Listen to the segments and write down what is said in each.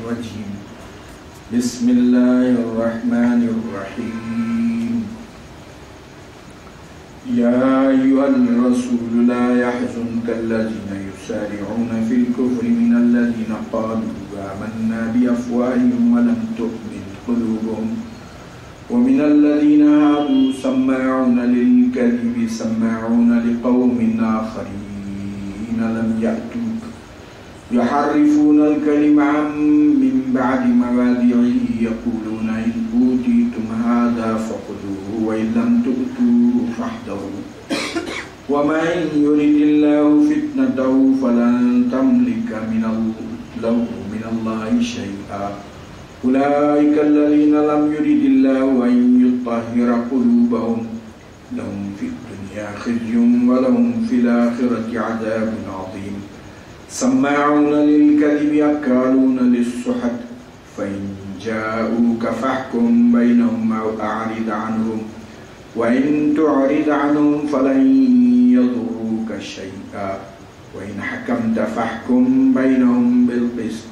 الرجيم بسم الله الرحمن الرحيم يا أيها الرسول لا يحزنك الذين يسارعون في الكفر من الذين قالوا آمنا بأفواههم ولم تؤمن قلوبهم ومن الذين هادوا سماعون للكذب سماعون لقوم آخرين لم يأتوك يحرفون الكلم من بعد مواضعه يقولون إن أوتيتم هذا فخذوه وإن لم تؤتوه فاحذروا ومن يرد الله فتنته فلن تملك له من الله شيئا أولئك الذين لم يرد الله أن يطهر قلوبهم لهم في الدنيا خزي ولهم في الآخرة عذاب عظيم سماعون للكذب أكالون للسحت فإن جاءوك فاحكم بينهم أو أعرض عنهم وإن تعرض عنهم فلن يضروك شيئا وإن حكمت فاحكم بينهم بالقسط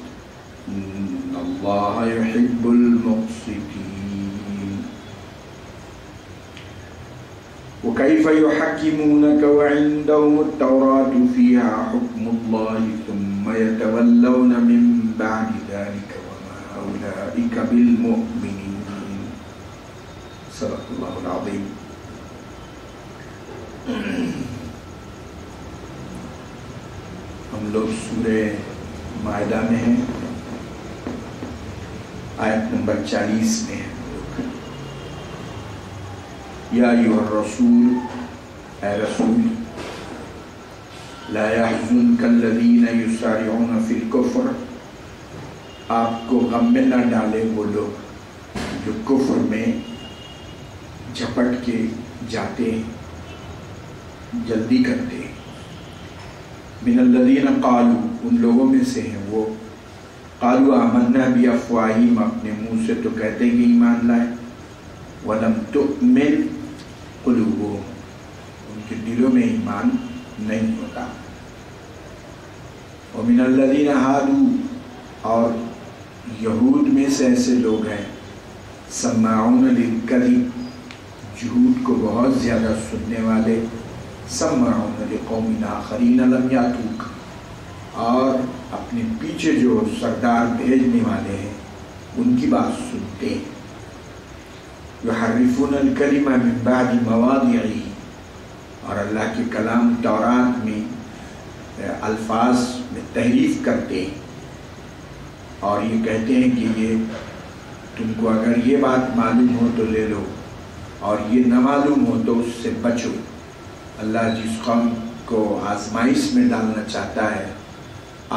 إن الله يحب المقسطين وكيف يحكمونك وعندهم التوراة فيها حكم الله ثم يتولون من بعد ذلك وما أولئك بالمؤمنين صدق الله العظيم. ہم لوگ سورہ مائدہ میں ہیں، آیت نمبر 40 میں ہیں. یا ایھا الرسول، اے رسول، لا يحزنك الذين يسارعون في الكفر، آپ کو غم میں نہ ڈالے وہ لوگ جو کفر میں جھپٹ کے جاتے ہیں، جلدی کرتے ہیں. من الذین قالوا، ان لوگوں میں سے ہیں وہ، قالوا آمنا بافواہہم، اپنے منہ سے تو کہتے ہیں ایمان لائے، ولم تؤمن قلوبہم، ان کے دلوں میں ایمان نہیں ہوتا. ومن الذین ہادوا، اور یہود میں سے ایسے لوگ ہیں، سماعون للکذب، جھوٹ کو بہت زیادہ سننے والے، سماعون لقوم آخرین لم یاتوک، اور اپنے پیچھے جو سردار بھیجنے والے ہیں ان کی بات سنتے ہیں. یحرفون الکلم من بعد مواضعہ، اور اللہ کے کلام تورات میں الفاظ میں تحریف کرتے ہیں اور یہ کہتے ہیں کہ یہ تم کو اگر یہ بات معلوم ہو تو لے لو اور یہ نہ معلوم ہو تو اس سے بچو. اللہ جس قوم کو آزمائش میں ڈالنا چاہتا ہے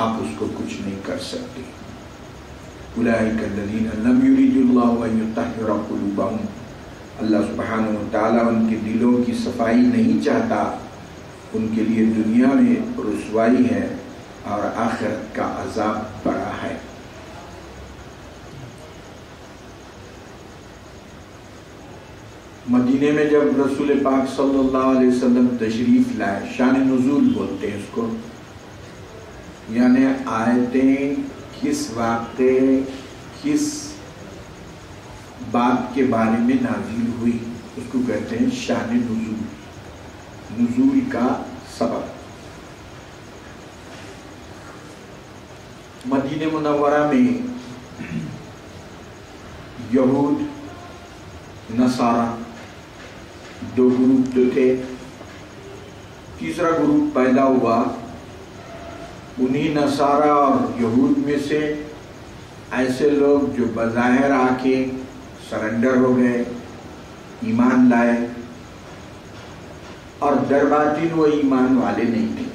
آپ اس کو کچھ نہیں کر سکتے. اولئک الذین لم یرد اللہ ان یطہر قلوبہم، اللہ سبحانہ وتعالیٰ ان کے دلوں کی صفائی نہیں چاہتا، ان کے لیے دنیا میں رسوائی ہے اور آخرت کا عذاب بڑا ہے. مدینے میں جب رسول پاک صلی اللہ علیہ وسلم تشریف لائے، شان نزول بولتے ہیں اس کو، یعنی آیتیں کس واقعے کس بات کے بارے میں نازل ہوئی اس کو کہتے ہیں شان نزول، نزول کا سبب. مدینہ منورہ میں یہود نصارہ دو گروپ جو تھے، تیسرا گروپ پیدا ہوا. انہی نصارہ اور یہود میں سے ایسے لوگ جو بظاہر آ کے سرنڈر ہو گئے، ایمان لائے، اور در باطن وہ ایمان والے نہیں تھے.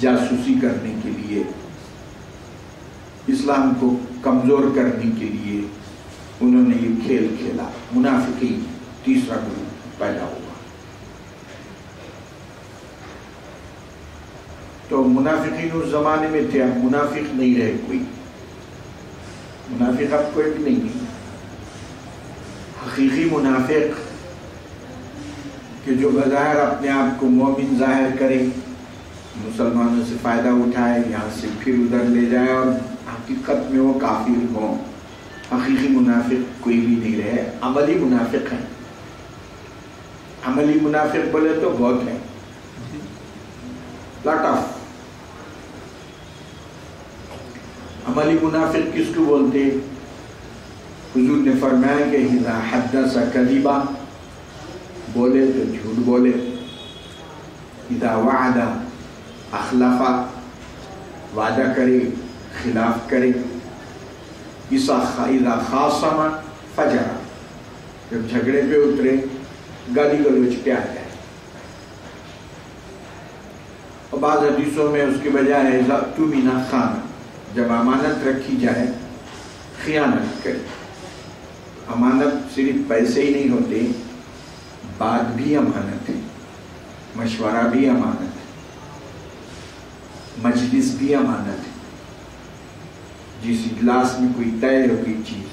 جاسوسی کرنے کے لیے، اسلام کو کمزور کرنے کے لیے انہوں نے یہ کھیل کھیلا. منافقین تیسرا گروپ پیدا ہوا. تو منافقین اس زمانے میں تھے، اب منافق نہیں رہے کوئی. منافق اب کوئی بھی نہیں ہے. حقیقی منافق کہ جو بظاہر اپنے آپ کو مومن ظاہر کرے، مسلمانوں سے فائدہ اٹھائے، یہاں سے پھر ادھر لے جائے، اور حقیقت میں وہ کافر ہوں. حقیقی منافق کوئی بھی نہیں رہے، عملی منافق ہیں. عملی منافق بولے تو بہت ہیں، لاٹ آف. عملی منافق کس کو بولتے؟ حضور نے فرمایا کہ اذا حدث کذبا، بولے تو جھوٹ بولے. اذا وعد اخلفا، وعدہ کرے خلاف کرے. اذا خاصم فجر، جب جھگڑے پہ اترے گالی گلوچ پہ آ جائے. اور بعض حدیثوں میں اس کے بجائے اذا اؤتمن خان، جب امانت رکھی جائے خیانت کرے. امانت صرف پیسے ہی نہیں ہوتے، بات بھی امانت ہے، مشورہ بھی امانت ہے، مجلس بھی امانت ہے. جس اجلاس میں کوئی طے ہوگی چیز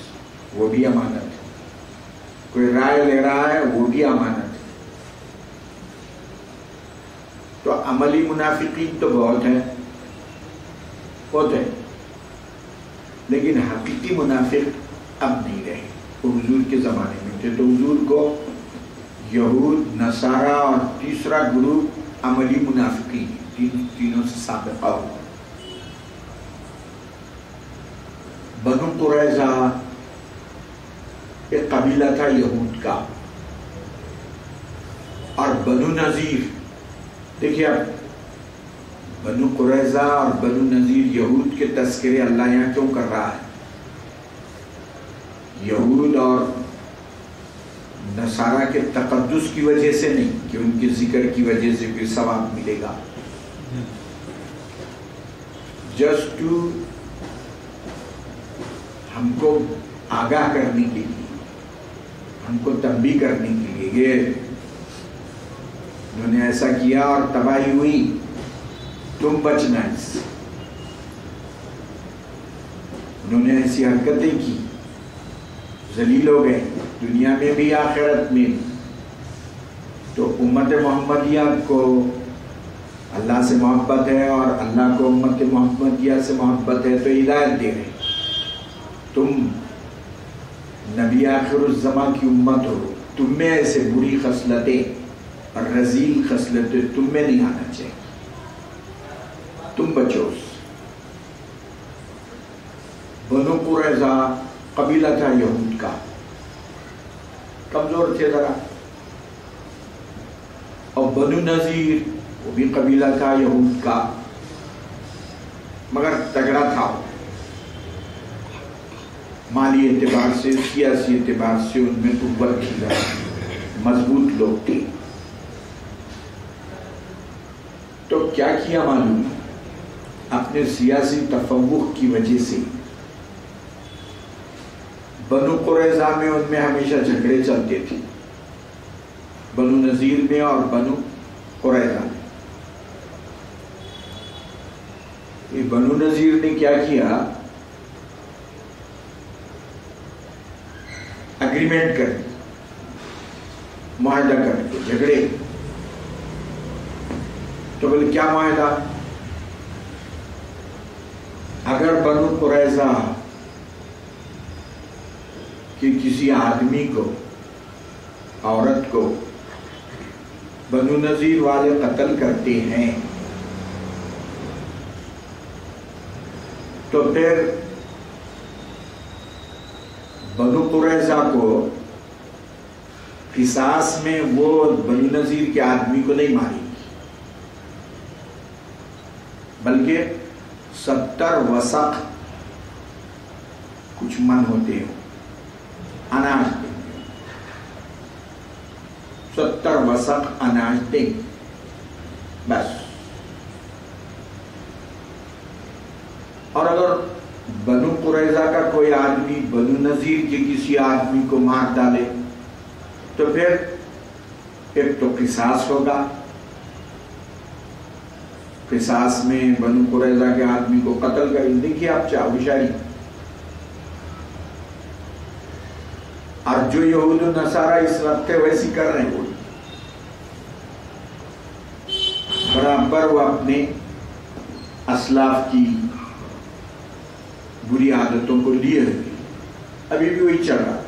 وہ بھی امانت ہے، کوئی رائے لے رہا ہے وہ بھی امانت ہے. تو عملی منافقین تو بہت ہیں، ہوتے ہیں، لیکن حقیقی منافق اب نہیں رہے. وہ حضور کے زمانے میں تھے، تو حضور کو یہود، نصارہ اور تیسرا گروپ عملی منافقین، تینوں سے سابقہ ہوا. بنو قریظہ ایک قبیلہ تھا یہود کا، اور بنو نذیر، دیکھیے اب بنو قریظہ اور بنو نذیر یہود کے تذکرے اللہ یہاں کیوں کر رہا ہے؟ یہود اور نصارہ کے تقدس کی وجہ سے نہیں کہ ان کے ذکر کی وجہ سے پھر ثواب ملے گا. جسٹ ٹو ہم کو آگاہ کرنے کے لیے، ہم کو تنبیہ کرنے کے لیے، یہ انہوں نے ایسا کیا اور تباہی ہوئی، تم بچنا اس سے. انہوں نے ایسی حرکتیں کی، ذلیل ہو گئے دنیا میں بھی آخرت میں. تو امت محمدیہ کو اللہ سے محبت ہے اور اللہ کو امت محمدیہ سے محبت ہے، تو ہدایت دے رہے. تم نبی آخر الزمان کی امت ہو، تم میں ایسے بری خصلتیں اور رذیل خصلتیں تم میں نہیں آنا چاہیے، تم بچو. بنو قریظہ قبیلہ تھا یہود کا، کمزور تھے ذرا. اور بنو نذیر وہ بھی قبیلہ تھا یہود کا، مگر تگڑا تھا، مالی اعتبار سے، سیاسی اعتبار سے ان میں قوت تھی، مضبوط لوگ تھے. تو کیا کیا معلوم؟ اپنے سیاسی تفوق کی وجہ سے بنو قریظہ میں ان میں ہمیشہ جھگڑے چلتے تھے، بنو نذیر میں اور بنو قریظہ میں. یہ بنو نذیر نے کیا کیا؟ اگریمنٹ کر دی، معاہدہ کر کے جھگڑے. تو بولے کیا معاہدہ؟ اگر بنو قریظہ کہ کسی آدمی کو، عورت کو بنو نذیر والے قتل کرتے ہیں تو پھر بنو قریظہ کو قصاص میں وہ بنو نذیر کے آدمی کو نہیں مارے گی، بلکہ 70 وسق کچھ من ہوتے ہو اناج دیں گے، 70 وسق اناج دیں گے بس. اور اگر بنو قریظہ کا کوئی آدمی بنو نذیر کے کسی آدمی کو مار ڈالے تو پھر ایک تو قصاص ہوگا، قصاص میں بنو قریظہ کے آدمی کو قتل کریں. دیکھیے آپ چاہ ہوشیاری. اور جو یہود و نصارہ اس وقت ویسی کر رہے ہیں، وہ جہاں پر وہ اپنے اسلاف کی بری عادتوں کو لیے ہوئے ابھی بھی وہی چل رہا.